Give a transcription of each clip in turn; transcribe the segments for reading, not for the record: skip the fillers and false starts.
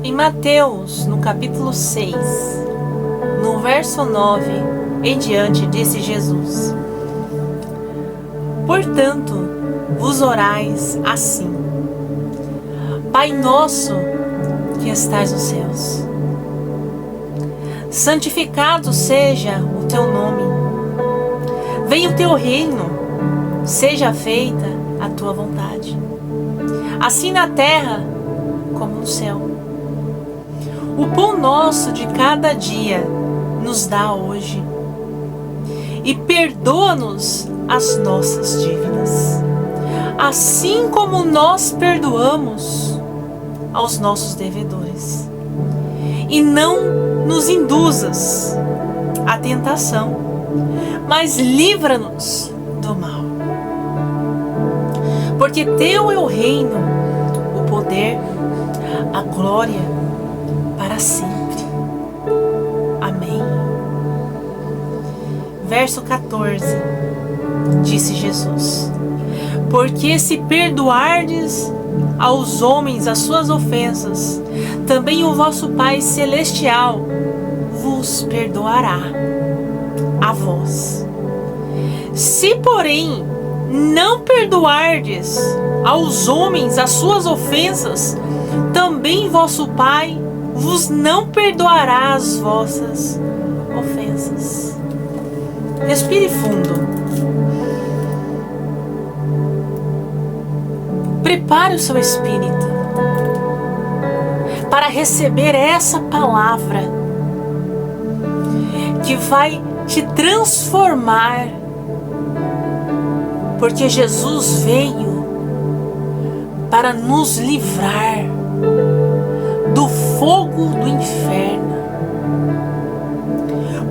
Em Mateus, no capítulo 6, no verso 9 em diante, disse Jesus: Portanto, vos orais assim: Pai nosso que estais nos céus, santificado seja o teu nome. Venha o teu reino, seja feita a tua vontade, assim na terra como no céu. O pão nosso de cada dia nos dá hoje, e perdoa-nos as nossas dívidas, assim como nós perdoamos aos nossos devedores. E não nos induzas à tentação, mas livra-nos do mal. Porque teu é o reino, o poder, a glória para sempre. Amém. Verso 14, disse Jesus: Porque se perdoardes aos homens as suas ofensas, também o vosso Pai Celestial vos perdoará a vós. Se, porém, não perdoardes aos homens as suas ofensas, também vosso Pai vos não perdoará as vossas ofensas. Respire fundo. Prepare o seu espírito para receber essa palavra que vai te transformar, porque Jesus veio para nos livrar do fogo do inferno.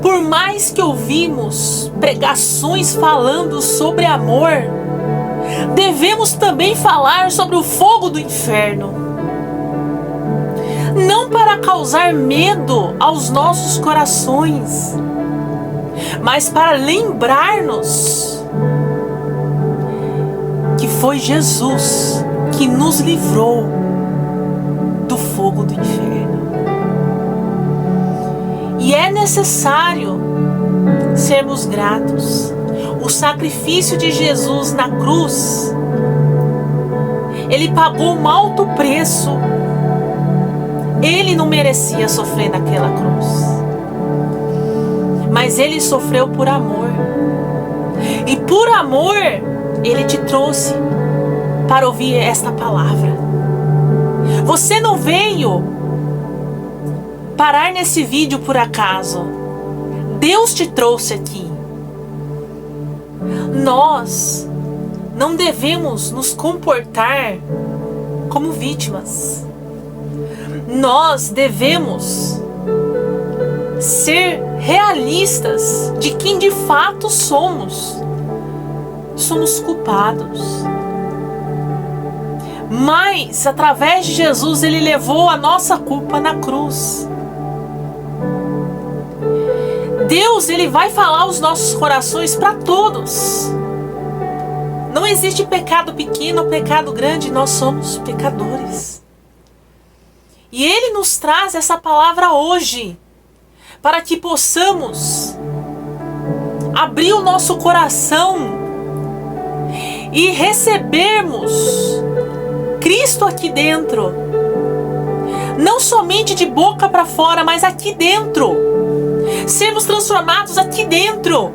Por mais que ouvimos pregações falando sobre amor, devemos também falar sobre o fogo do inferno. Não para causar medo aos nossos corações, mas para lembrar-nos que foi Jesus que nos livrou do fogo do inferno. E é necessário sermos gratos. O sacrifício de Jesus na cruz, Ele pagou um alto preço. Ele não merecia sofrer naquela cruz, mas Ele sofreu por amor. E por amor, Ele te trouxe para ouvir esta palavra. Você não veio parar nesse vídeo por acaso. Deus te trouxe aqui. Nós não devemos nos comportar como vítimas. Nós devemos ser realistas de quem de fato somos. Somos culpados. Mas através de Jesus Ele levou a nossa culpa na cruz. Deus, Ele vai falar aos nossos corações para todos. Não existe pecado pequeno ou pecado grande, nós somos pecadores. E Ele nos traz essa palavra hoje, para que possamos abrir o nosso coração e recebermos Cristo aqui dentro. Não somente de boca para fora, mas aqui dentro. Sermos transformados aqui dentro.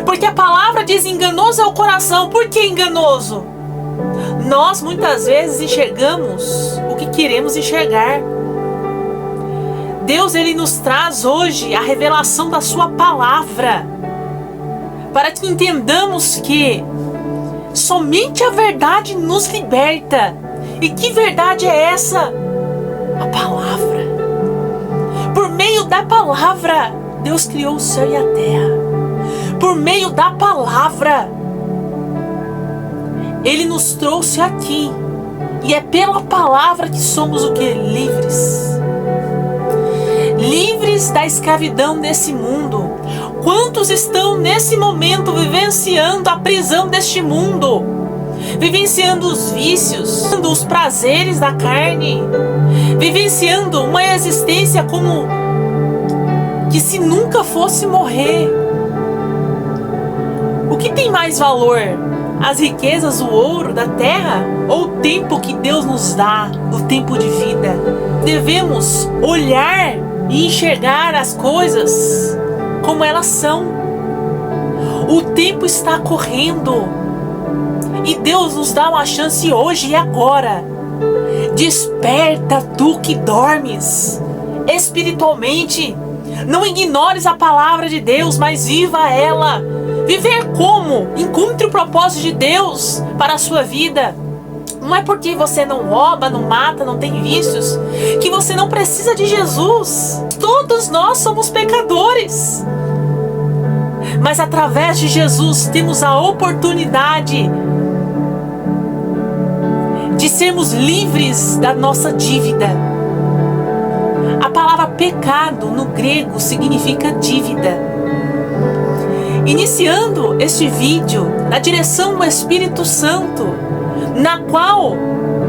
Porque a palavra diz: enganoso é o coração. Por que enganoso? Nós muitas vezes enxergamos o que queremos enxergar. Deus, Ele nos traz hoje a revelação da sua palavra, para que entendamos que somente a verdade nos liberta. E que verdade é essa? A palavra. Por meio da palavra, Deus criou o céu e a terra. Por meio da palavra, Ele nos trouxe aqui. E é pela palavra que somos o que? Livres. Livres da escravidão desse mundo. Quantos estão nesse momento vivenciando a prisão deste mundo? vivenciando os vícios, os prazeres da carne, vivenciando uma existência como que se nunca fosse morrer. O que tem mais valor? As riquezas, o ouro da terra ou o tempo que Deus nos dá, o tempo de vida? Devemos olhar e enxergar as coisas como elas são. O tempo está correndo e Deus nos dá uma chance hoje e agora. Desperta tu que dormes espiritualmente. Não ignores a palavra de Deus, mas viva ela. Viver como? Encontre o propósito de Deus para a sua vida. Não é porque você não rouba, não mata, não tem vícios, que você não precisa de Jesus. Todos nós somos pecadores. Mas através de Jesus temos a oportunidade de sermos livres da nossa dívida. A palavra pecado no grego significa dívida. Iniciando este vídeo na direção do Espírito Santo, na qual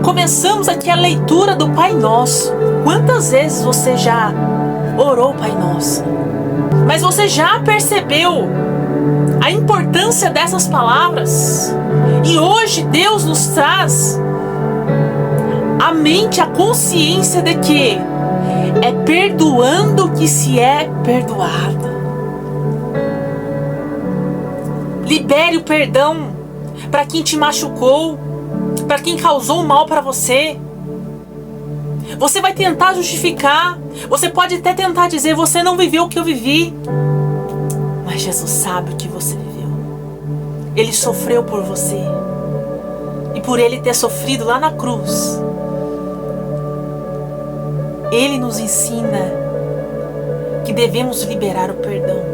começamos aqui a leitura do Pai Nosso. Quantas vezes você já orou Pai Nosso? Mas você já percebeu a importância dessas palavras? E hoje Deus nos traz a mente, a consciência de que é perdoando que se é perdoado. Libere o perdão para quem te machucou, para quem causou mal para você. Você vai tentar justificar, você pode até tentar dizer: você não viveu o que eu vivi. Mas Jesus sabe o que você viveu. Ele sofreu por você. E por ele ter sofrido lá na cruz, ele nos ensina que devemos liberar o perdão.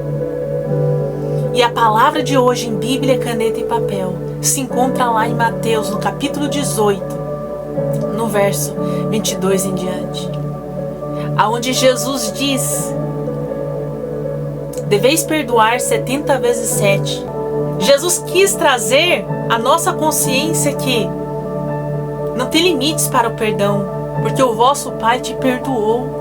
E a palavra de hoje em Bíblia, caneta e papel se encontra lá em Mateus, no capítulo 18, no verso 22 em diante, aonde Jesus diz: deveis perdoar 70 vezes 7. Jesus quis trazer a nossa consciência que não tem limites para o perdão, porque o vosso Pai te perdoou.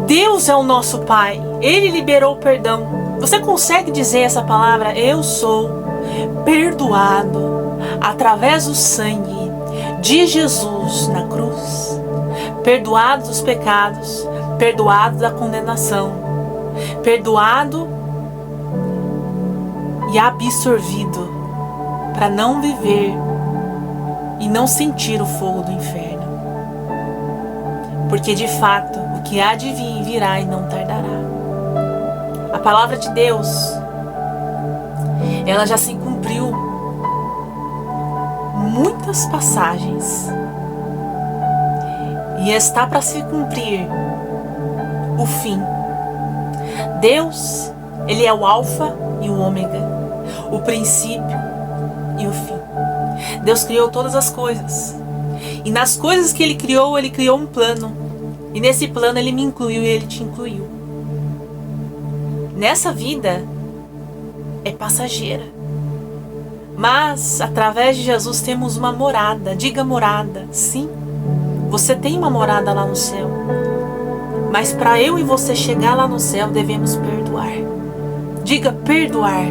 Deus é o nosso Pai. Ele liberou o perdão. Você consegue dizer essa palavra? Eu sou perdoado através do sangue de Jesus na cruz. Perdoado dos pecados, perdoado da condenação, perdoado e absorvido para não viver e não sentir o fogo do inferno. Porque de fato, o que há de vir virá e não tardará. A palavra de Deus, ela já se cumpriu muitas passagens. E está para se cumprir o fim. Deus, ele é o alfa e o ômega, o princípio e o fim. Deus criou todas as coisas. E nas coisas que ele criou um plano. E nesse plano ele me incluiu e ele te incluiu. Nessa vida é passageira. Mas através de Jesus temos uma morada. Diga morada. Sim, você tem uma morada lá no céu. Mas para eu e você chegar lá no céu devemos perdoar. Diga perdoar.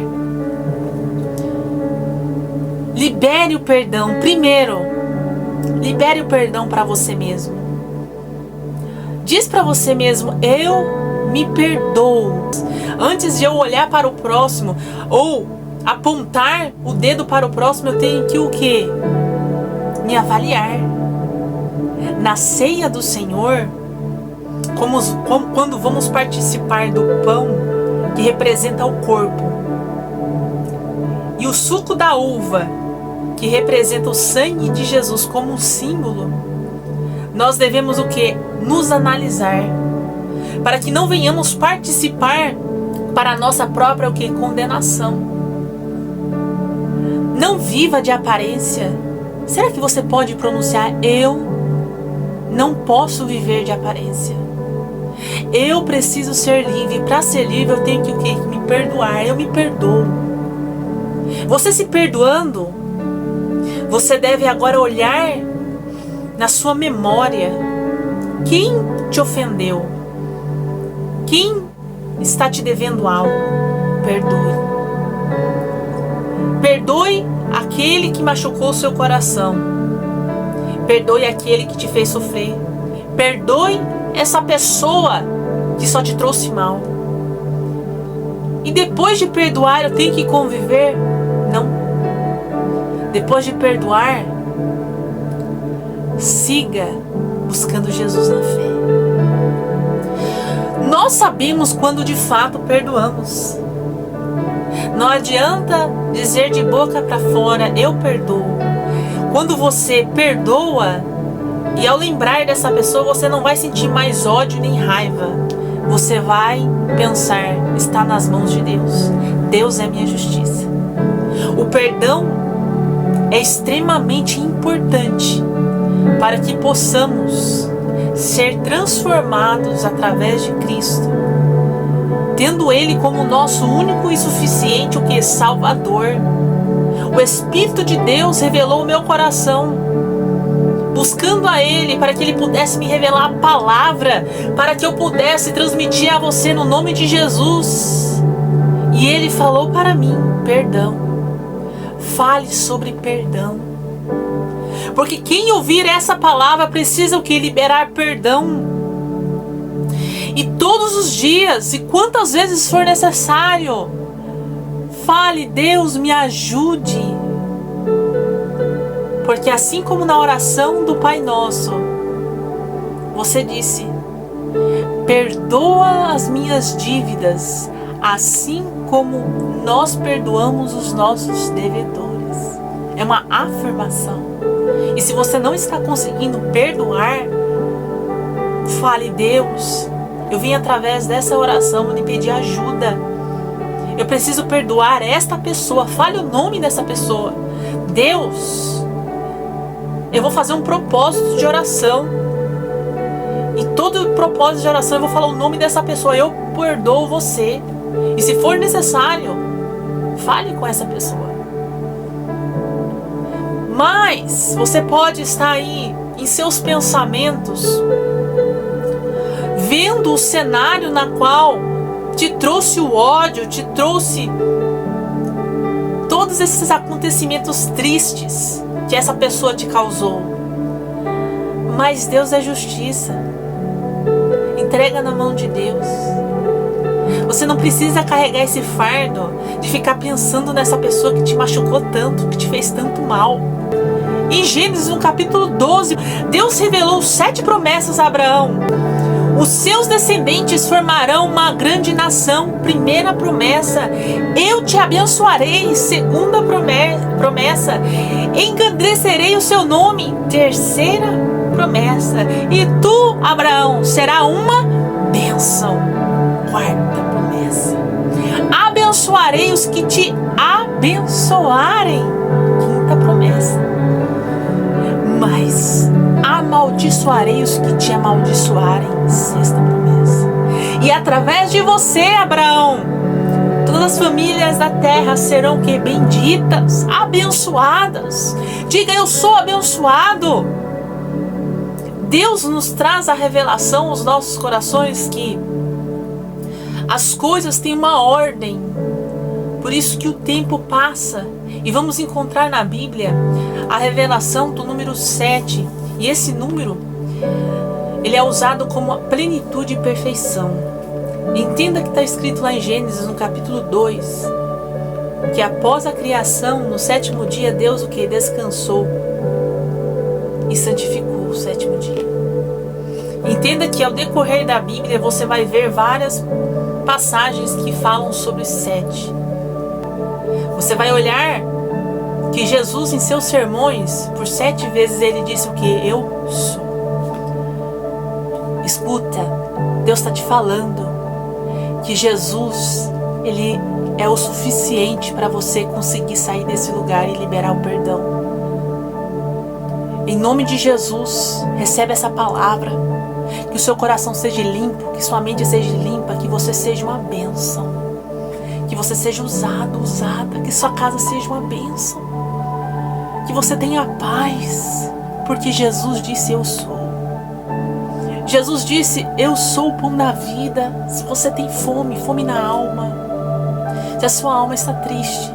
Libere o perdão. Primeiro, libere o perdão para você mesmo. Diz para você mesmo: eu me perdoo. Antes de eu olhar para o próximo ou apontar o dedo para o próximo, eu tenho que o quê? Me avaliar. Na ceia do Senhor, quando vamos participar do pão que representa o corpo e o suco da uva que representa o sangue de Jesus como um símbolo, nós devemos o quê? Nos analisar, para que não venhamos participar para a nossa própria o quê? Condenação. Não viva de aparência. Será que você pode pronunciar: eu não posso viver de aparência? Eu preciso ser livre. Para ser livre eu tenho que o quê? Me perdoar. Eu me perdoo. Você se perdoando, você deve agora olhar na sua memória quem te ofendeu, quem está te devendo algo. Perdoe. Perdoe aquele que machucou o seu coração. Perdoe aquele que te fez sofrer. Perdoe essa pessoa que só te trouxe mal. E depois de perdoar, eu tenho que conviver? Não. Depois de perdoar, siga buscando Jesus na fé. Nós sabemos quando de fato perdoamos. Não adianta dizer de boca para fora, eu perdoo. Quando você perdoa, e ao lembrar dessa pessoa, você não vai sentir mais ódio nem raiva. Você vai pensar, está nas mãos de Deus. Deus é minha justiça. O perdão é extremamente importante para que possamos ser transformados através de Cristo, tendo Ele como nosso único e suficiente Salvador. O Espírito de Deus revelou o meu coração, buscando a Ele para que Ele pudesse me revelar a palavra, para que eu pudesse transmitir a você no nome de Jesus. E Ele falou para mim, perdão. Fale sobre perdão. Porque quem ouvir essa palavra precisa o que? Liberar perdão. E todos os dias, e quantas vezes for necessário, fale, Deus me ajude. Porque assim como na oração do Pai Nosso, você disse, perdoa as minhas dívidas, assim como nós perdoamos os nossos devedores. É uma afirmação. E se você não está conseguindo perdoar, fale, Deus, eu vim através dessa oração lhe pedir ajuda. Eu preciso perdoar esta pessoa. Fale o nome dessa pessoa. Deus, eu vou fazer um propósito de oração. E todo propósito de oração eu vou falar o nome dessa pessoa. Eu perdoo você. E se for necessário, fale com essa pessoa. Mas você pode estar aí em seus pensamentos, vendo o cenário na qual te trouxe o ódio, te trouxe todos esses acontecimentos tristes que essa pessoa te causou. Mas Deus é justiça. Entrega na mão de Deus. Você não precisa carregar esse fardo de ficar pensando nessa pessoa que te machucou tanto, que te fez tanto mal. Em Gênesis, no capítulo 12, Deus revelou 7 promessas a Abraão. Os seus descendentes formarão uma grande nação. Primeira promessa, eu te abençoarei. Segunda promessa, engrandecerei o seu nome. Terceira promessa, e tu, Abraão, será uma bênção. Quarta promessa, abençoarei os que te abençoarem. Quinta promessa, mas amaldiçoarei os que te amaldiçoarem. Sexta promessa, e através de você, Abraão, todas as famílias da terra serão que benditas, abençoadas. Diga, eu sou abençoado. Deus nos traz a revelação aos nossos corações que as coisas têm uma ordem. Por isso que o tempo passa. E vamos encontrar na Bíblia a revelação do número 7. E esse número, ele é usado como a plenitude e perfeição. Entenda que está escrito lá em Gênesis, no capítulo 2, que após a criação, no 7º dia, Deus o que? Descansou e santificou o 7º dia. Entenda que ao decorrer da Bíblia você vai ver várias passagens que falam sobre 7. Você vai olhar que Jesus, em seus sermões, por 7 vezes ele disse o que? Eu sou. Escuta, Deus está te falando que Jesus, ele é o suficiente para você conseguir sair desse lugar e liberar o perdão. Em nome de Jesus, recebe essa palavra. Que o seu coração seja limpo, que sua mente seja limpa, que você seja uma bênção. Que você seja usado, usada, que sua casa seja uma bênção. Que você tenha paz, porque Jesus disse: eu sou. Jesus disse: eu sou o pão da vida. Se você tem fome, fome na alma, se a sua alma está triste,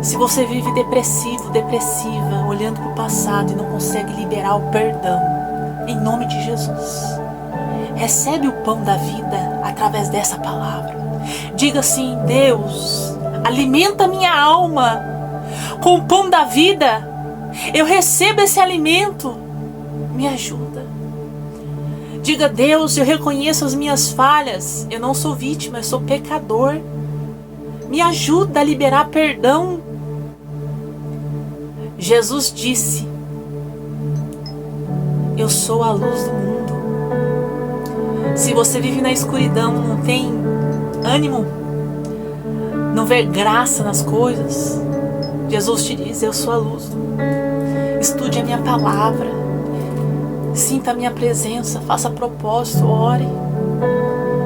se você vive depressivo, depressiva, olhando para o passado e não consegue liberar o perdão, em nome de Jesus, recebe o pão da vida através dessa palavra. Diga assim: Deus, alimenta minha alma com o pão da vida. Eu recebo esse alimento, me ajuda. Diga: Deus, eu reconheço as minhas falhas. Eu não sou vítima, eu sou pecador. Me ajuda a liberar perdão. Jesus disse: eu sou a luz do mundo. Se você vive na escuridão, não tem ânimo, não vê graça nas coisas, Jesus te diz: eu sou a luz do mundo. Estude a minha palavra, sinta a minha presença, faça propósito, ore,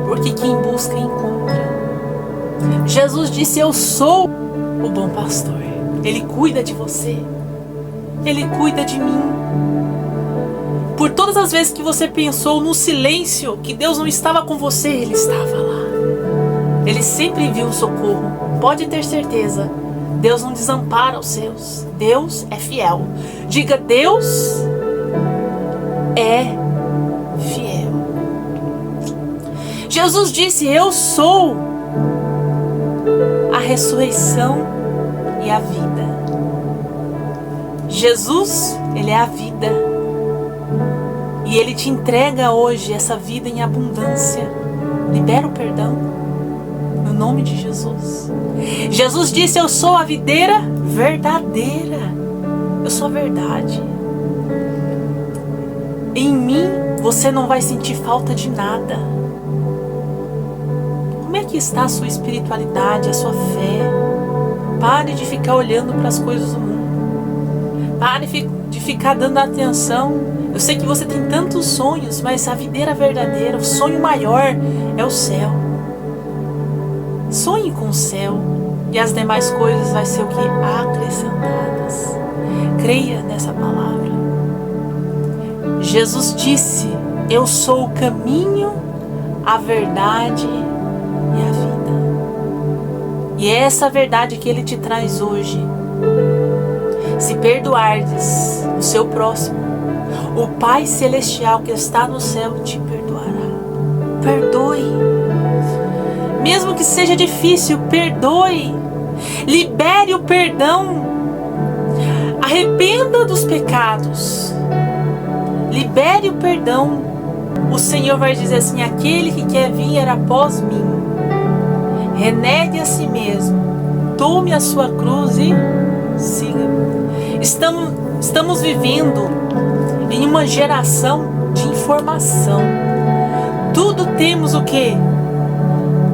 porque quem busca encontra. Jesus disse: eu sou o bom pastor. Ele cuida de você, Ele cuida de mim. Por todas as vezes que você pensou no silêncio que Deus não estava com você, Ele estava lá. Ele sempre envia o socorro. Pode ter certeza, Deus não desampara os seus. Deus é fiel. Diga: Deus é fiel. Jesus disse: eu sou a ressurreição e a vida. Jesus, Ele é a vida. E Ele te entrega hoje essa vida em abundância. Libera o perdão, no nome de Jesus. Jesus disse: eu sou a videira verdadeira. Eu sou a verdade. Em mim você não vai sentir falta de nada. Como é que está a sua espiritualidade, a sua fé? Pare de ficar olhando para as coisas do mundo. Pare de ficar dando atenção. Eu sei que você tem tantos sonhos, mas a videira verdadeira, o sonho maior é o céu. Sonhe com o céu e as demais coisas vai ser o que? Acrescentadas. Creia nessa palavra. Jesus disse: eu sou o caminho, a verdade e a vida. E é essa verdade que Ele te traz hoje. Se perdoardes o seu próximo, o Pai Celestial que está no céu te perdoará. Perdoe. Mesmo que seja difícil, perdoe. Libere o perdão. Arrependa dos pecados. Libere o perdão. O Senhor vai dizer assim: aquele que quer vir após mim, renegue a si mesmo, tome a sua cruz e siga-me. Estamos vivendo em uma geração de informação. Tudo temos o quê?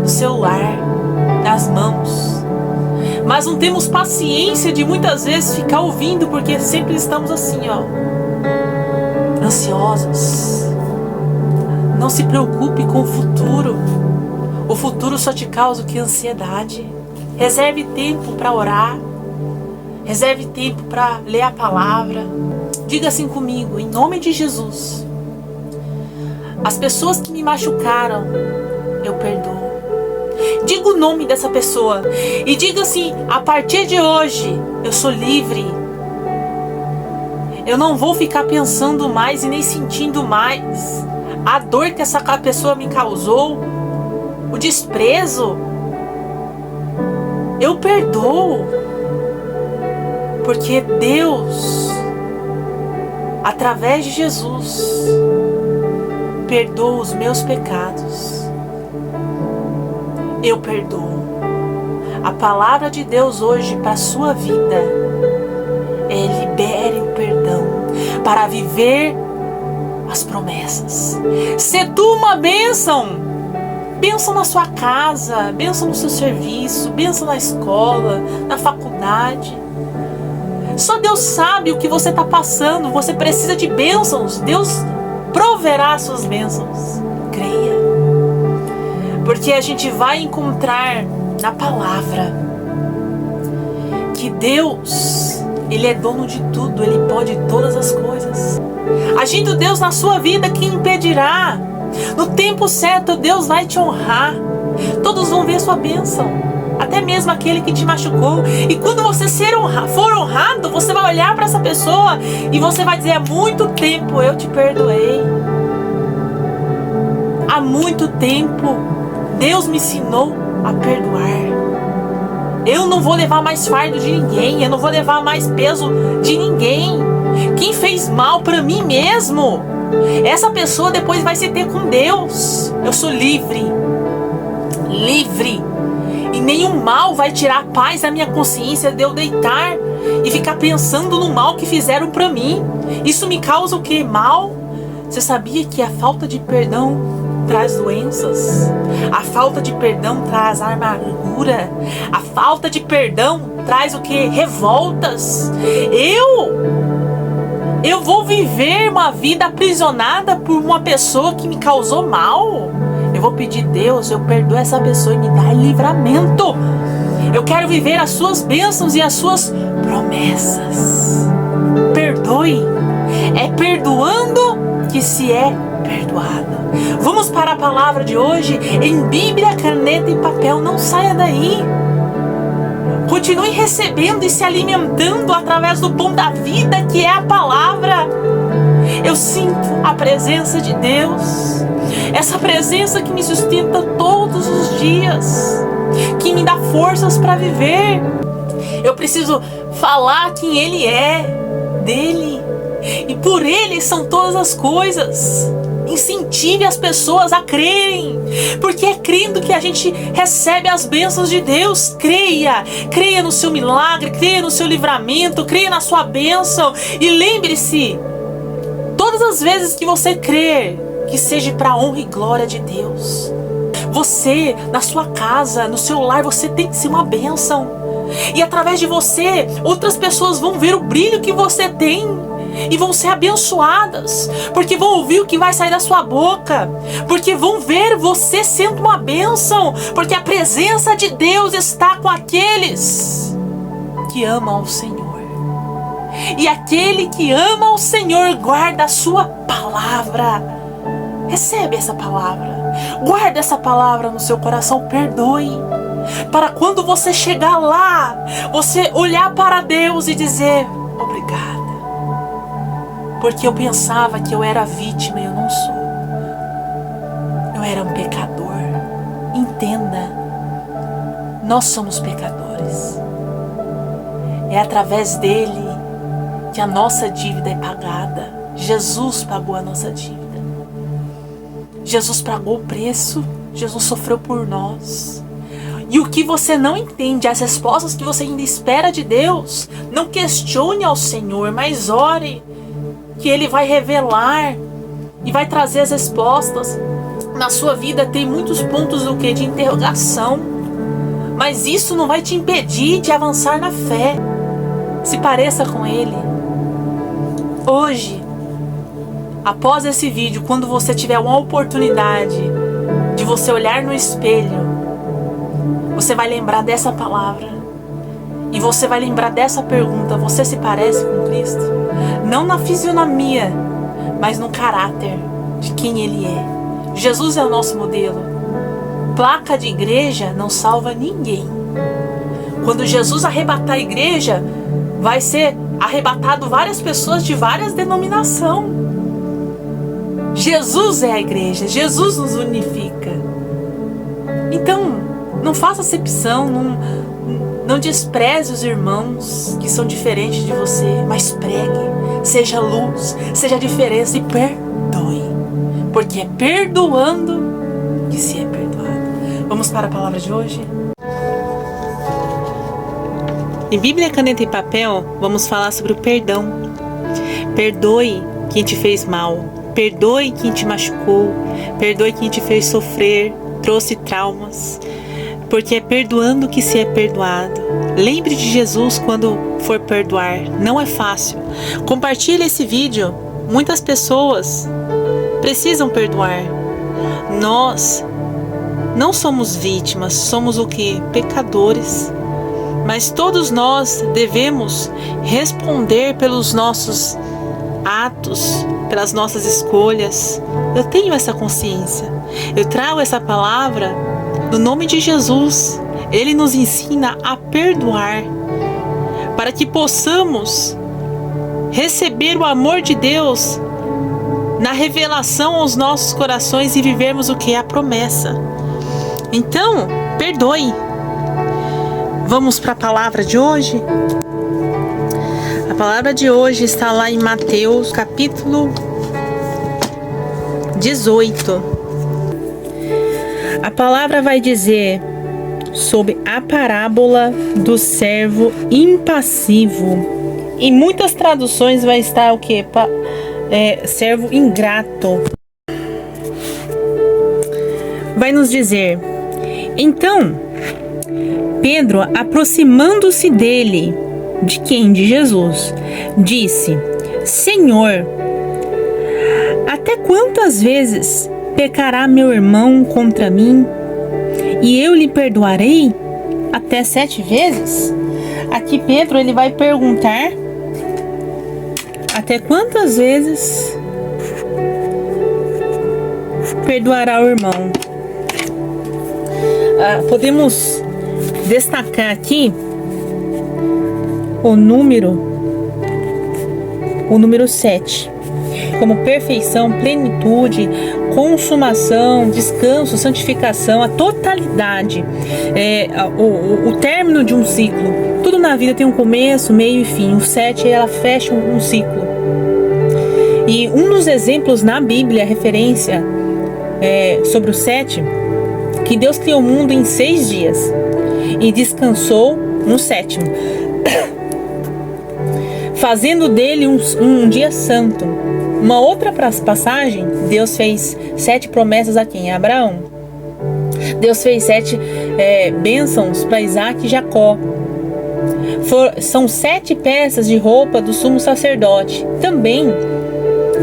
No celular, nas mãos. Mas não temos paciência de muitas vezes ficar ouvindo, porque sempre estamos assim, ansiosos. Não se preocupe com o futuro. O futuro só te causa o que? Ansiedade. Reserve tempo para orar. Reserve tempo para ler a palavra. Diga assim comigo: em nome de Jesus, as pessoas que me machucaram, eu perdoo. Diga o nome dessa pessoa e diga assim: a partir de hoje eu sou livre. Eu não vou ficar pensando mais e nem sentindo mais a dor que essa pessoa me causou, o desprezo. Eu perdoo. Porque Deus, através de Jesus, perdoa os meus pecados. Eu perdoo. A palavra de Deus hoje para a sua vida é: libere o perdão para viver as promessas. Se tu uma bênção, bênção na sua casa, bênção no seu serviço, bênção na escola, na faculdade. Só Deus sabe o que você está passando. Você precisa de bênçãos. Deus proverá as suas bênçãos. Creia. Porque a gente vai encontrar na palavra que Deus, Ele é dono de tudo, Ele pode todas as coisas. Agindo Deus na sua vida, quem impedirá? No tempo certo, Deus vai te honrar. Todos vão ver sua bênção, até mesmo aquele que te machucou. E quando você for honrado, você vai olhar para essa pessoa e você vai dizer: há muito tempo eu te perdoei. Há muito tempo Deus me ensinou a perdoar. Eu não vou levar mais fardo de ninguém, eu não vou levar mais peso de ninguém. Quem fez mal para mim mesmo, essa pessoa depois vai se ter com Deus. Eu sou livre. Livre. E nenhum mal vai tirar a paz da minha consciência de eu deitar e ficar pensando no mal que fizeram para mim. Isso me causa o que? Mal? Você sabia que a falta de perdão traz doenças? A falta de perdão traz amargura. A falta de perdão traz o que? Revoltas. Eu vou viver uma vida aprisionada por uma pessoa que me causou mal? Eu vou pedir: Deus, eu perdoo essa pessoa e me dá livramento. Eu quero viver as suas bênçãos e as suas promessas. Perdoe. É perdoando que se é perdoado. Vamos para a palavra de hoje em Bíblia, caneta e papel. Não saia daí. Continue recebendo e se alimentando através do pão da vida, que é a palavra. Eu sinto a presença de Deus. Essa presença que me sustenta todos os dias, que me dá forças para viver. Eu preciso falar quem Ele é, dele. E por Ele são todas as coisas. Incentive as pessoas a crerem, porque é crendo que a gente recebe as bênçãos de Deus. Creia no seu milagre, creia no seu livramento, creia na sua bênção. E lembre-se, todas as vezes que você crer, que seja para a honra e glória de Deus. Você, na sua casa, no seu lar, você tem que ser uma bênção. E através de você, outras pessoas vão ver o brilho que você tem e vão ser abençoadas, porque vão ouvir o que vai sair da sua boca, porque vão ver você sendo uma bênção, porque a presença de Deus está com aqueles que amam o Senhor. E aquele que ama o Senhor guarda a sua palavra. Recebe essa palavra, guarda essa palavra no seu coração. Perdoe, para quando você chegar lá, você olhar para Deus e dizer: obrigada, porque eu pensava que eu era vítima e eu não sou. Eu era um pecador. Entenda, nós somos pecadores. É através dele que a nossa dívida é pagada. Jesus pagou a nossa dívida. Jesus pagou o preço. Jesus sofreu por nós. E o que você não entende, as respostas que você ainda espera de Deus, não questione ao Senhor, mas ore, que Ele vai revelar e vai trazer as respostas. Na sua vida tem muitos pontos de interrogação, mas isso não vai te impedir de avançar na fé. Se pareça com Ele. Hoje, após esse vídeo, quando você tiver uma oportunidade de você olhar no espelho, você vai lembrar dessa palavra e você vai lembrar dessa pergunta: você se parece com Cristo? Não na fisionomia, mas no caráter de quem Ele é. Jesus é o nosso modelo. Placa de igreja não salva ninguém. Quando Jesus arrebatar a igreja, vai ser arrebatado várias pessoas de várias denominações. Jesus é a igreja, Jesus nos unifica. Então, não faça acepção, não despreze os irmãos que são diferentes de você, mas pregue, seja luz, seja diferença e perdoe, porque é perdoando que se é perdoado. Vamos para a palavra de hoje? Em Bíblia, caneta e papel, vamos falar sobre o perdão. Perdoe quem te fez mal, perdoe quem te machucou, perdoe quem te fez sofrer, trouxe traumas, porque é perdoando que se é perdoado. Lembre de Jesus quando for perdoar, não é fácil. Compartilhe esse vídeo, muitas pessoas precisam perdoar. Nós não somos vítimas, somos o quê? Pecadores. Mas todos nós devemos responder pelos nossos atos, pelas nossas escolhas. Eu tenho essa consciência. Eu trago essa palavra no nome de Jesus. Ele nos ensina a perdoar, para que possamos receber o amor de Deus na revelação aos nossos corações e vivermos o que é a promessa. Então, perdoe. Vamos para a palavra de hoje? A palavra de hoje está lá em Mateus, capítulo 18. A palavra vai dizer sobre a parábola do servo impassivo. Em muitas traduções vai estar o que? Servo ingrato. Vai nos dizer: então, Pedro, aproximando-se dele, de quem? De Jesus, disse: Senhor, até quantas vezes pecará meu irmão contra mim, e eu lhe perdoarei? Até 7 vezes? Aqui Pedro ele vai perguntar até quantas vezes perdoará o irmão. Podemos destacar aqui o número 7, como perfeição, plenitude, consumação, descanso, santificação, a totalidade, o término de um ciclo. Tudo na vida tem um começo, meio e fim. O 7 ela fecha um ciclo. E um dos exemplos na Bíblia, referência sobre o 7, que Deus criou o mundo em 6 dias e descansou no 7º, fazendo dele um dia santo. Uma outra passagem, Deus fez 7 promessas a quem? A Abraão. Deus fez 7 bênçãos para Isaac e Jacó. São 7 peças de roupa do sumo sacerdote. Também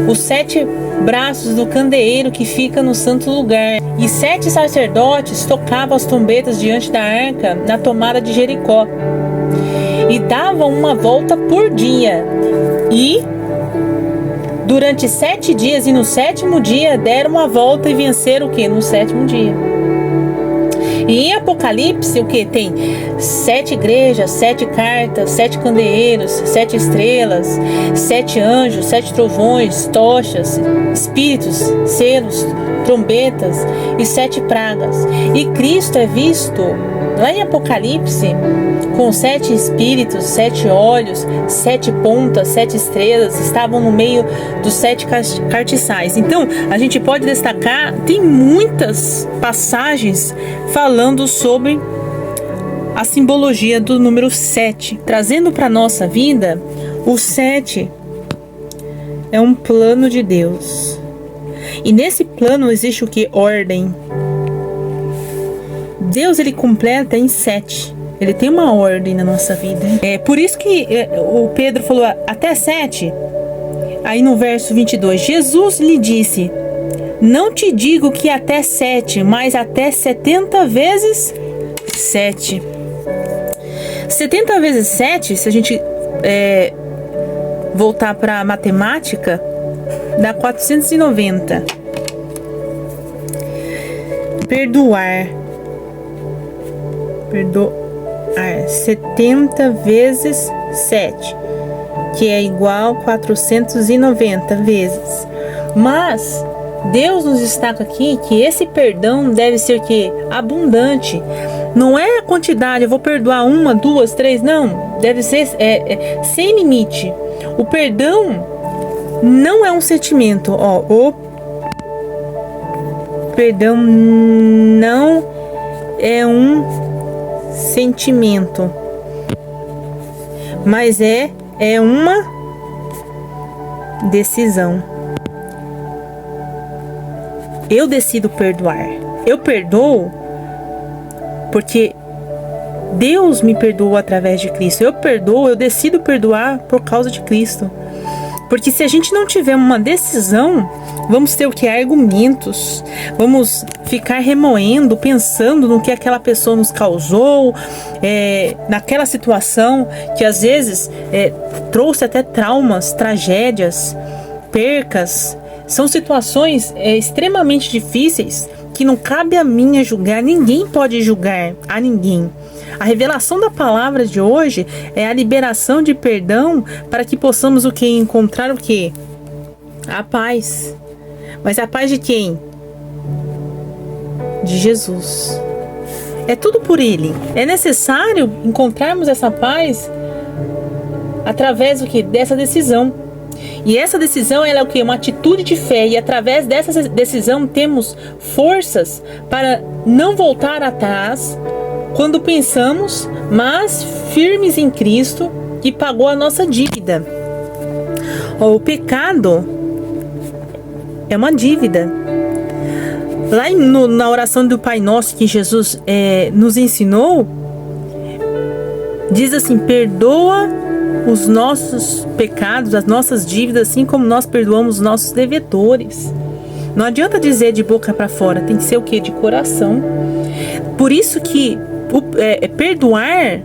os 7 braços do candeeiro que fica no santo lugar. E 7 sacerdotes tocavam as trombetas diante da arca na tomada de Jericó. E davam uma volta por dia. E durante 7 dias, e no 7º dia deram uma volta e venceram o que? No 7º dia. E em Apocalipse, o que? Tem 7 igrejas, 7 cartas, 7 candeeiros, 7 estrelas, 7 anjos, 7 trovões, tochas, espíritos, selos, trombetas e 7 pragas. E Cristo é visto lá em Apocalipse com 7 espíritos, 7 olhos, 7 pontas, 7 estrelas, estavam no meio dos 7 cartiçais. Então, a gente pode destacar, tem muitas passagens falando sobre a simbologia do número 7, trazendo para a nossa vida. O 7 é um plano de Deus. E nesse plano existe o que? Ordem. Deus ele completa em 7. Ele tem uma ordem na nossa vida. É por isso que o Pedro falou até 7. Aí no verso 22, Jesus lhe disse: não te digo que até 7, mas até 70 vezes 7. 70 vezes 7, se a gente voltar para a matemática, dá 490. Perdoar 70 vezes 7, que é igual a 490 vezes. Mas Deus nos destaca aqui que esse perdão deve ser que abundante. Não é a quantidade, eu vou perdoar 1, 2, 3, não. Deve ser sem limite. O perdão não é um sentimento. O perdão não é um sentimento, mas é uma decisão. Eu decido perdoar. Eu perdoo porque Deus me perdoou através de Cristo. Eu perdoo, eu decido perdoar por causa de Cristo. Porque se a gente não tiver uma decisão, vamos ter o que? Argumentos. Vamos ficar remoendo, pensando no que aquela pessoa nos causou, naquela situação que às vezes trouxe até traumas, tragédias, percas. São situações extremamente difíceis que não cabe a mim julgar. Ninguém pode julgar a ninguém. A revelação da palavra de hoje é a liberação de perdão para que possamos o que? Encontrar o que? A paz. Mas a paz de quem? De Jesus. É tudo por Ele. É necessário encontrarmos essa paz através do que? Dessa decisão. E essa decisão ela é o que? Uma atitude de fé. E através dessa decisão temos forças para não voltar atrás quando pensamos, mas firmes em Cristo, que pagou a nossa dívida. O pecado é uma dívida. Lá na oração do Pai Nosso que Jesus nos ensinou, diz assim: perdoa os nossos pecados, as nossas dívidas, assim como nós perdoamos os nossos devedores. Não adianta dizer de boca para fora, tem que ser o que? De coração. Por isso que perdoar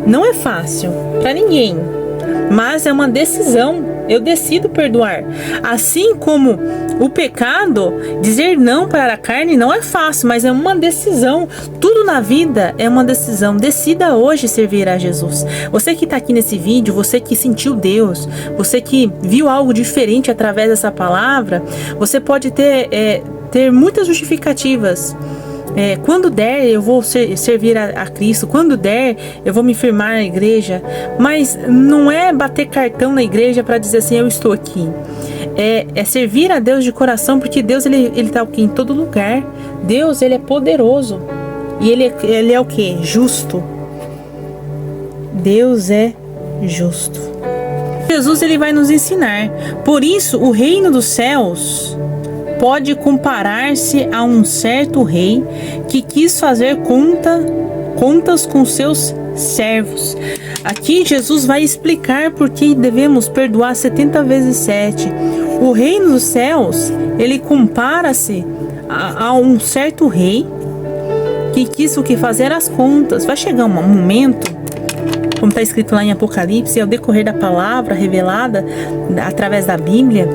não é fácil para ninguém, mas é uma decisão. Eu decido perdoar. Assim como o pecado, dizer não para a carne não é fácil, mas é uma decisão. Tudo na vida é uma decisão. Decida hoje servir a Jesus. Você que está aqui nesse vídeo, você que sentiu Deus, você que viu algo diferente através dessa palavra, você pode ter muitas justificativas. Quando der, eu vou servir a Cristo. Quando der, eu vou me firmar na igreja. Mas não é bater cartão na igreja para dizer assim, eu estou aqui. É servir a Deus de coração, porque Deus ele está o quê? Em todo lugar. Deus ele é poderoso. E ele é o quê? Justo. Deus é justo. Jesus ele vai nos ensinar. Por isso, o reino dos céus pode comparar-se a um certo rei que quis fazer contas com seus servos. Aqui Jesus vai explicar por que devemos perdoar 70 vezes 7. O reino dos céus, ele compara-se a um certo rei que quis o que? Fazer as contas. Vai chegar um momento, como está escrito lá em Apocalipse, ao decorrer da palavra revelada através da Bíblia,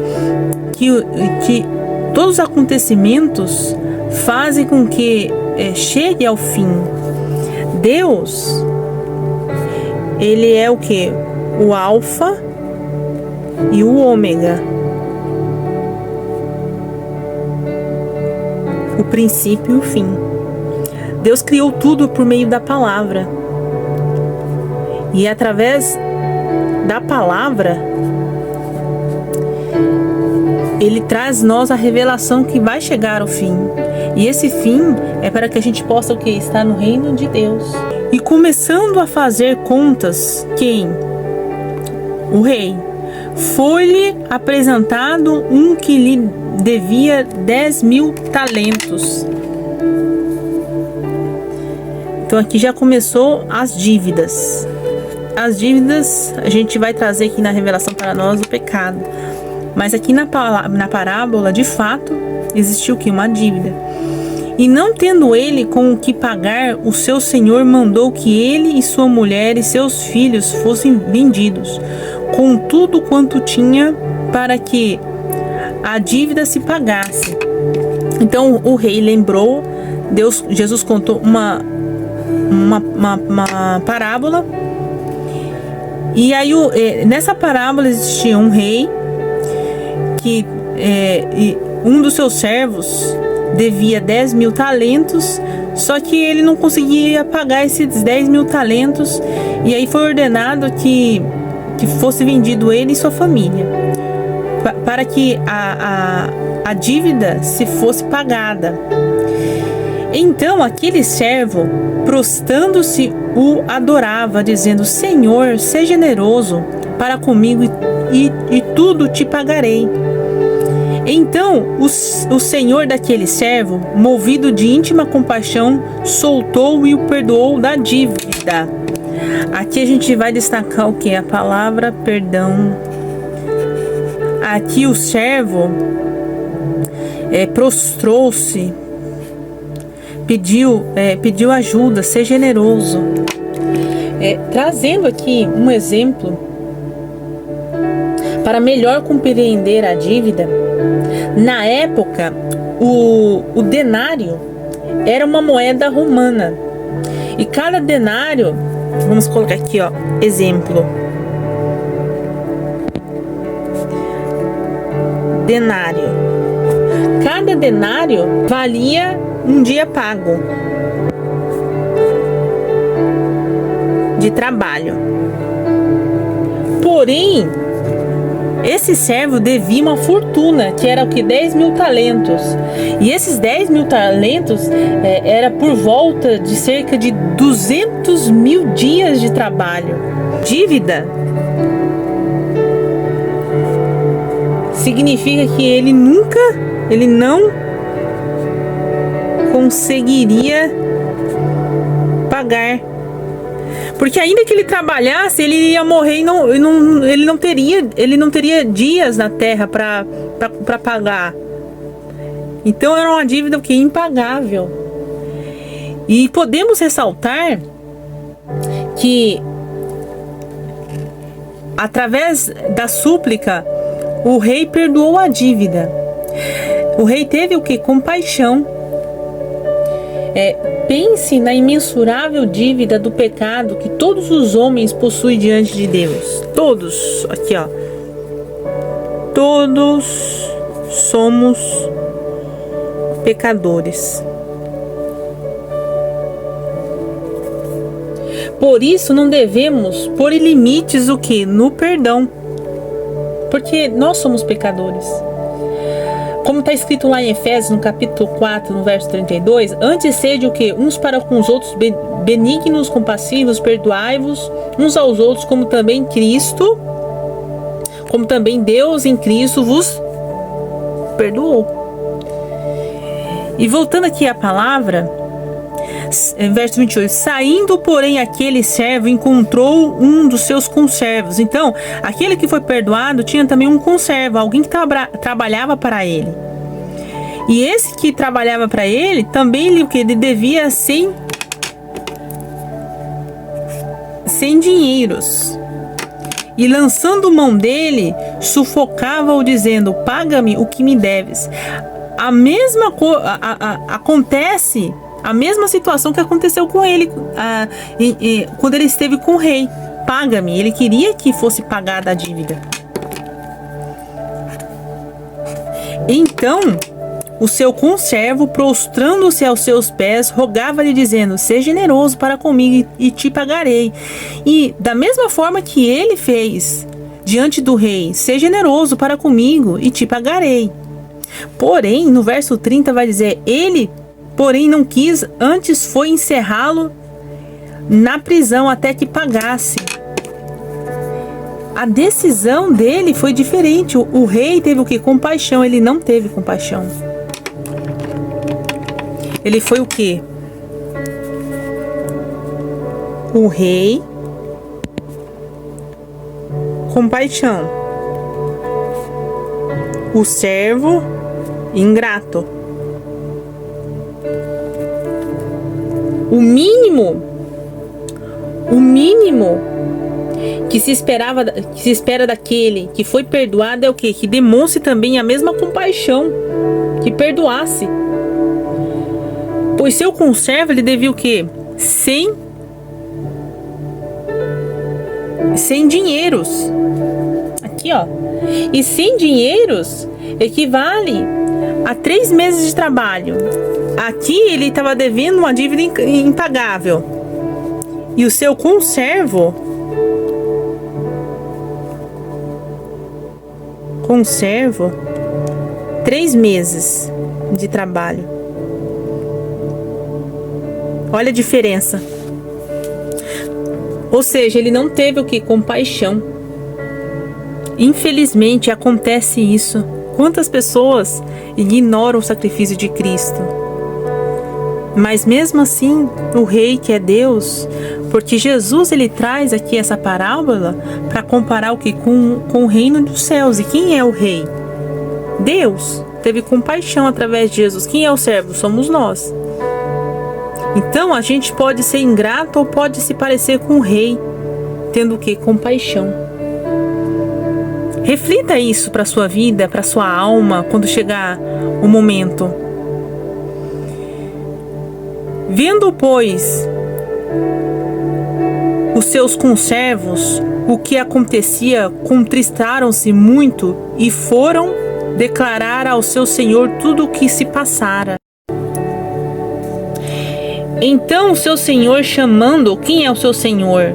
que todos os acontecimentos fazem com que chegue ao fim. Deus, ele é o que? O alfa e o ômega. O princípio e o fim. Deus criou tudo por meio da palavra. E através da palavra, Ele traz nós a revelação que vai chegar ao fim. E esse fim é para que a gente possa o quê? Estar no reino de Deus. E começando a fazer contas, quem? O rei. Foi-lhe apresentado um que lhe devia 10.000 talentos. Então aqui já começou as dívidas. As dívidas a gente vai trazer aqui na revelação para nós o pecado. Mas aqui na parábola, de fato, existiu que uma dívida. E não tendo ele com o que pagar, o seu senhor mandou que ele e sua mulher e seus filhos fossem vendidos, com tudo quanto tinha, para que a dívida se pagasse. Então o rei lembrou, Jesus contou uma parábola. E aí nessa parábola existia um rei que um dos seus servos devia 10.000 talentos, só que ele não conseguia pagar esses 10.000 talentos, e aí foi ordenado que fosse vendido ele e sua família, para que a dívida se fosse pagada. Então aquele servo, prostrando-se, o adorava, dizendo: Senhor, seja generoso para comigo e tudo te pagarei. Então o senhor daquele servo, movido de íntima compaixão, soltou-o e o perdoou da dívida. Aqui a gente vai destacar o que? A palavra perdão. aqui o servo prostrou-se, pediu ajuda, ser generoso. Trazendo aqui um exemplo para melhor compreender a dívida. Na época, o denário era uma moeda romana, e cada denário, vamos colocar aqui, ó, exemplo, denário. Cada denário valia um dia pago de trabalho. Porém, esse servo devia uma fortuna, que era o que? 10.000 talentos. E esses 10.000 talentos era por volta de cerca de 200.000 dias de trabalho. Dívida significa que ele não conseguiria pagar. Porque ainda que ele trabalhasse, ele ia morrer e ele não teria dias na terra para pagar. Então era uma dívida que impagável. E podemos ressaltar que através da súplica o rei perdoou a dívida. O rei teve o que? Compaixão. Pense na imensurável dívida do pecado que todos os homens possuem diante de Deus. Todos, aqui ó. Todos somos pecadores. Por isso não devemos pôr limites o que? No perdão. Porque nós somos pecadores. Como está escrito lá em Efésios, no capítulo 4, no verso 32, antes sede o que? Uns para com os outros benignos, compassivos, perdoai-vos uns aos outros, como também Deus em Cristo vos perdoou. E voltando aqui à palavra, verso 28, saindo porém aquele servo encontrou um dos seus conservos. Então, aquele que foi perdoado tinha também um conservo, alguém que trabalhava para ele. E esse que trabalhava para ele, também ele devia 100 dinheiros. E lançando mão dele, sufocava-o dizendo, paga-me o que me deves. A mesma acontece... A mesma situação que aconteceu com ele quando ele esteve com o rei. Paga-me. Ele queria que fosse pagada a dívida. Então, o seu conservo, prostrando-se aos seus pés, rogava-lhe dizendo, seja generoso para comigo e te pagarei. E da mesma forma que ele fez diante do rei, seja generoso para comigo e te pagarei. Porém, no verso 30 vai dizer, ele porém não quis, antes foi encerrá-lo na prisão até que pagasse. A decisão dele foi diferente. O rei teve o que? Compaixão. Ele não teve compaixão. Ele foi o que? O rei, compaixão. O servo, ingrato. O mínimo que se espera daquele que foi perdoado é o quê? Que demonstre também a mesma compaixão, que perdoasse. Pois seu conservo ele devia o quê? 100 dinheiros. Aqui, ó. E 100 dinheiros equivale a 3 meses de trabalho. Aqui ele estava devendo uma dívida impagável. E o seu conservo 3 meses de trabalho. Olha a diferença. Ou seja, ele não teve o que? Compaixão. Infelizmente acontece isso. Quantas pessoas ignoram o sacrifício de Cristo? Mas mesmo assim, o rei que é Deus, porque Jesus ele traz aqui essa parábola para comparar o que com o reino dos céus. E quem é o rei? Deus teve compaixão através de Jesus. Quem é o servo? Somos nós. Então a gente pode ser ingrato ou pode se parecer com o rei, tendo o que? Compaixão. Reflita isso para sua vida, para sua alma, quando chegar o momento. Vendo, pois, os seus conservos, o que acontecia, contristaram-se muito e foram declarar ao seu senhor tudo o que se passara. Então o seu senhor chamando, quem é o seu senhor?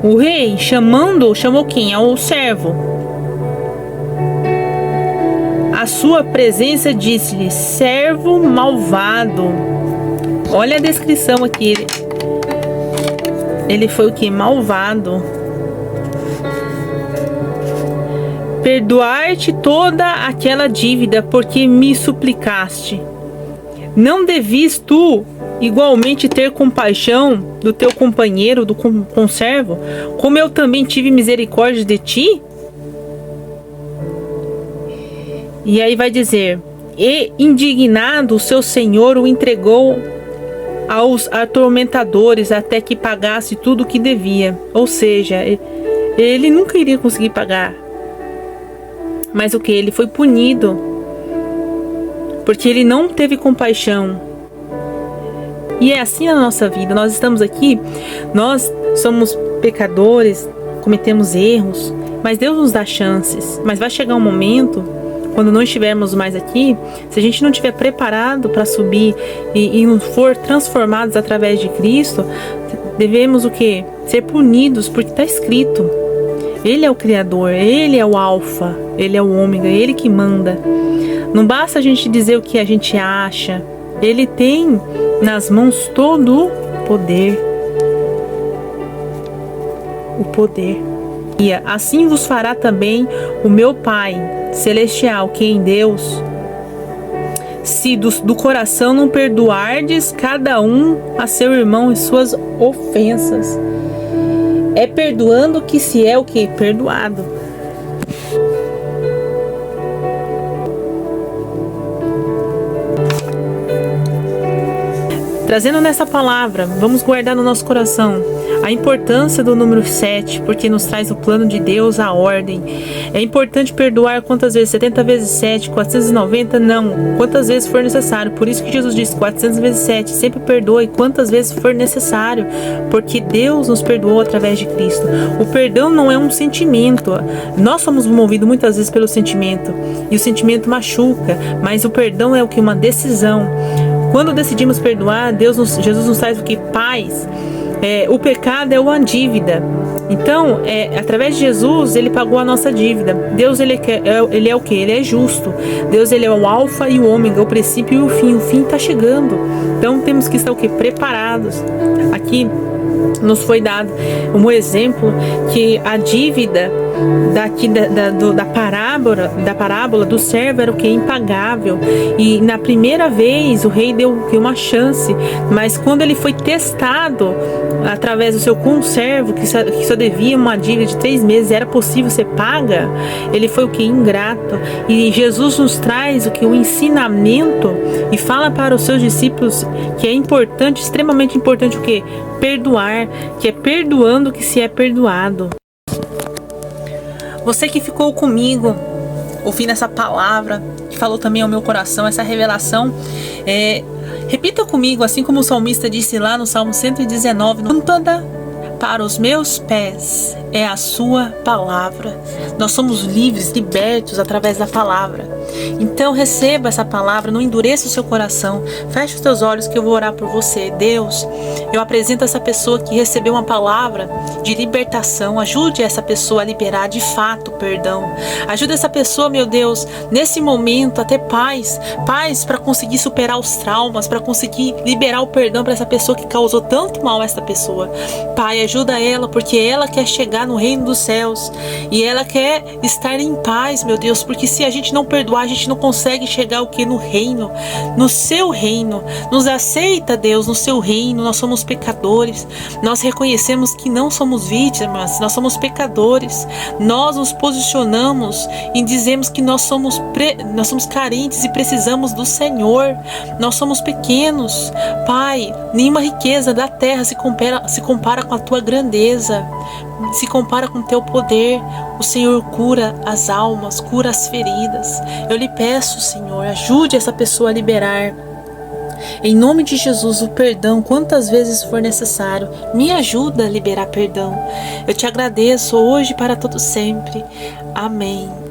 O rei, chamou quem? É o servo. A sua presença disse-lhe: servo malvado. Olha a descrição aqui. Ele foi o que? Malvado. Perdoar-te toda aquela dívida, porque me suplicaste. Não devias tu igualmente ter compaixão do teu companheiro, do conservo, como eu também tive misericórdia de ti? E aí vai dizer: e indignado o seu senhor o entregou aos atormentadores até que pagasse tudo o que devia. Ou seja, ele nunca iria conseguir pagar. Mas o que? Ele foi punido porque ele não teve compaixão. E é assim na nossa vida. Nós estamos aqui, nós somos pecadores, cometemos erros, mas Deus nos dá chances. Mas vai chegar um momento, quando não estivermos mais aqui, se a gente não estiver preparado para subir e for transformados através de Cristo, devemos o quê? Ser punidos, porque está escrito. Ele é o Criador, Ele é o Alfa, Ele é o Ômega, Ele que manda. Não basta a gente dizer o que a gente acha. Ele tem nas mãos todo o poder. O poder. E assim vos fará também o meu Pai Celestial, que em Deus, se do coração não perdoardes cada um a seu irmão e suas ofensas. É perdoando que se é o que? Perdoado. Trazendo nessa palavra, vamos guardar no nosso coração a importância do número 7, porque nos traz o plano de Deus, a ordem. É importante perdoar quantas vezes? 70 vezes 7, 490? Não. Quantas vezes for necessário. Por isso que Jesus disse 400 vezes 7. Sempre perdoe quantas vezes for necessário, porque Deus nos perdoou através de Cristo. O perdão não é um sentimento. Nós somos movidos muitas vezes pelo sentimento, e o sentimento machuca, mas o perdão é o que? Uma decisão. Quando decidimos perdoar, Jesus nos traz o que? Paz. O pecado é uma dívida. Então, através de Jesus, Ele pagou a nossa dívida. Deus, Ele é o que? Ele é justo. Deus, Ele é o alfa e o ômega, o princípio e o fim. O fim está chegando. Então, temos que estar o que? Preparados. Aqui nos foi dado um exemplo que a dívida da parábola do servo era o que? Impagável. E na primeira vez o rei deu uma chance, mas quando ele foi testado através do seu conservo, que só devia uma dívida de 3 meses, era possível ser paga, ele foi o que? Ingrato. E Jesus nos traz o que? O ensinamento, e fala para os seus discípulos que é importante, extremamente importante o que? Perdoar, que é perdoando que se é perdoado. Você que ficou comigo, ouvindo essa palavra, que falou também ao meu coração, essa revelação, repita comigo, assim como o salmista disse lá no Salmo 119, toda para os meus pés é a sua palavra. Nós somos livres, libertos através da palavra. Então receba essa palavra, não endureça o seu coração, feche os teus olhos que eu vou orar por você. Deus, eu apresento essa pessoa que recebeu uma palavra de libertação. Ajude essa pessoa a liberar de fato o perdão. Ajude essa pessoa, meu Deus, nesse momento a ter paz para conseguir superar os traumas, para conseguir liberar o perdão para essa pessoa que causou tanto mal a essa pessoa. Pai, ajuda ela, porque ela quer chegar chegar no reino dos céus. E ela quer estar em paz, meu Deus, porque se a gente não perdoar, a gente não consegue chegar o que? No reino, no seu reino. Nos aceita, Deus, no seu reino. Nós somos pecadores. Nós reconhecemos que não somos vítimas, nós somos pecadores. Nós nos posicionamos e dizemos que nós somos carentes e precisamos do Senhor. Nós somos pequenos. Pai, nenhuma riqueza da terra se compara com a tua grandeza, se compara com o teu poder. O Senhor cura as almas, cura as feridas. Eu lhe peço, Senhor, ajude essa pessoa a liberar, em nome de Jesus, o perdão quantas vezes for necessário. Me ajuda a liberar perdão. Eu te agradeço hoje e para todo sempre. Amém.